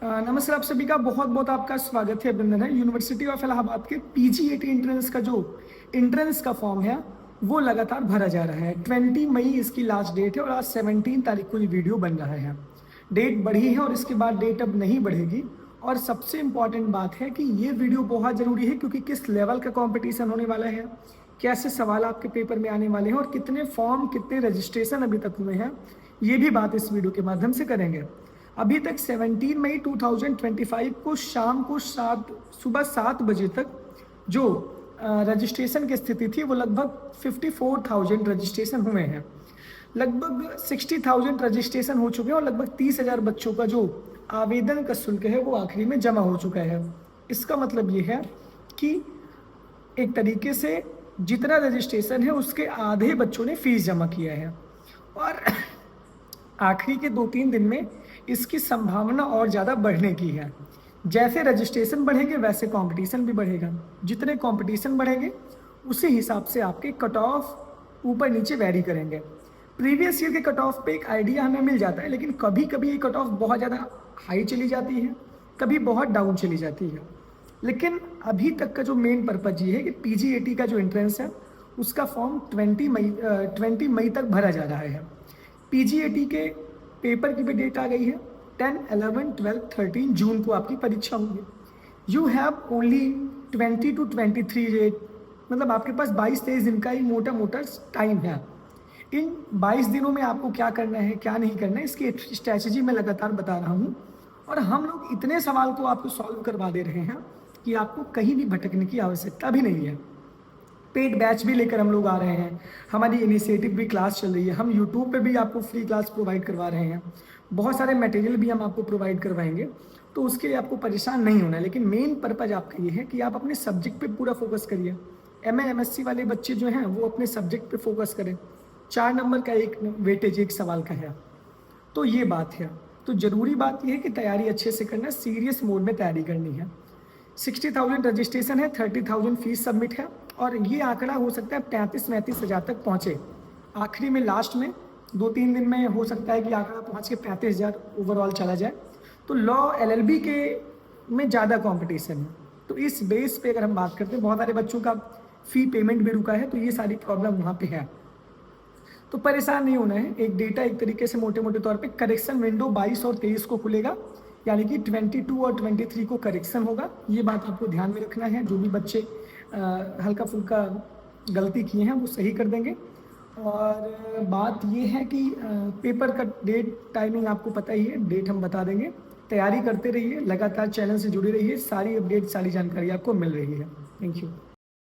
नमस्कार, आप सभी का बहुत बहुत आपका स्वागत है, अभिनंदन है। यूनिवर्सिटी ऑफ इलाहाबाद के पीजीईटी एंट्रेंस का जो एंट्रेंस का फॉर्म है वो लगातार भरा जा रहा है। 20 मई इसकी लास्ट डेट है और आज 17 तारीख को ये वीडियो बन रहा है। डेट बढ़ी है और इसके बाद डेट अब नहीं बढ़ेगी। और सबसे इम्पॉर्टेंट बात है कि ये वीडियो बहुत ज़रूरी है, क्योंकि किस लेवल का कॉम्पिटिशन होने वाला है, कैसे सवाल आपके पेपर में आने वाले हैं और कितने फॉर्म कितने रजिस्ट्रेशन अभी तक हुए हैं, ये भी बात इस वीडियो के माध्यम से करेंगे। अभी तक 17 मई 2025 को शाम को सुबह 7 बजे तक जो रजिस्ट्रेशन की स्थिति थी वो लगभग 54,000 रजिस्ट्रेशन हुए हैं। लगभग 60,000 रजिस्ट्रेशन हो चुके हैं और लगभग 30,000 बच्चों का जो आवेदन का शुल्क है वो आखिरी में जमा हो चुका है। इसका मतलब ये है कि एक तरीके से जितना रजिस्ट्रेशन है उसके आधे बच्चों ने फीस जमा किया है और आखिरी के 2-3 दिन में इसकी संभावना और ज़्यादा बढ़ने की है। जैसे रजिस्ट्रेशन बढ़ेंगे वैसे कंपटीशन भी बढ़ेगा। जितने कंपटीशन बढ़ेंगे उसी हिसाब से आपके कट ऑफ ऊपर नीचे वैरी करेंगे। प्रीवियस ईयर के कट ऑफ पे एक आइडिया हमें मिल जाता है, लेकिन कभी कभी ये कट ऑफ बहुत ज़्यादा हाई चली जाती है, कभी बहुत डाउन चली जाती है। लेकिन अभी तक का जो मेन पर्पज ये है कि पीजीईटी का जो एंट्रेंस है उसका फॉर्म 20 मई तक भरा जा रहा है। पीजीईटी के पेपर की भी डेट आ गई है। 10, 11, 12, 13 जून को आपकी परीक्षा होगी। You have only 20 to 23 date, मतलब आपके पास 22-23 दिन का ही मोटा मोटा टाइम है। इन 22 दिनों में आपको क्या करना है क्या नहीं करना है इसकी स्ट्रैटेजी मैं लगातार बता रहा हूँ। और हम लोग इतने सवाल को आपको सॉल्व करवा दे रहे हैं कि आपको कहीं भी भटकने की आवश्यकता भी नहीं है। पेड बैच भी लेकर हम लोग आ रहे हैं, हमारी इनिशिएटिव भी क्लास चल रही है, हम यूट्यूब पे भी आपको फ्री क्लास प्रोवाइड करवा रहे हैं, बहुत सारे मटेरियल भी हम आपको प्रोवाइड करवाएंगे। तो उसके लिए आपको परेशान नहीं होना है। लेकिन मेन पर्पज आपका ये है कि आप अपने सब्जेक्ट पे पूरा फोकस करिए। MSc वाले बच्चे जो हैं वो अपने सब्जेक्ट पे फोकस करें। 4 नंबर का एक वेटेज एक सवाल का है, तो ये बात है। तो ज़रूरी बात यह है कि तैयारी अच्छे से करना, सीरियस मोड में तैयारी करनी है। 60,000 रजिस्ट्रेशन है, 30,000 फीस सबमिट है और ये आंकड़ा हो सकता है 35-39 हज़ार तक पहुँचे। आखिरी में लास्ट में 2-3 दिन में हो सकता है कि आंकड़ा पहुँच के 35,000 ओवरऑल चला जाए। तो लॉ LLB के में ज़्यादा कंपटीशन है। तो इस बेस पे अगर हम बात करते हैं, बहुत सारे बच्चों का फ़ी पेमेंट भी रुका है, तो ये सारी प्रॉब्लम वहाँ पे है। तो परेशान नहीं होना है। एक डेटा एक तरीके से मोटे मोटे तौर पे करेक्शन विंडो 22 और 23 को खुलेगा, यानी कि 22 और 23 को करेक्शन होगा। ये बात आपको ध्यान में रखना है। जो भी बच्चे हल्का फुल्का गलती किए हैं वो सही कर देंगे। और बात ये है कि पेपर का डेट टाइमिंग आपको पता ही है, डेट हम बता देंगे। तैयारी करते रहिए, लगातार चैनल से जुड़े रहिए, सारी अपडेट सारी जानकारी आपको मिल रही है। Thank you.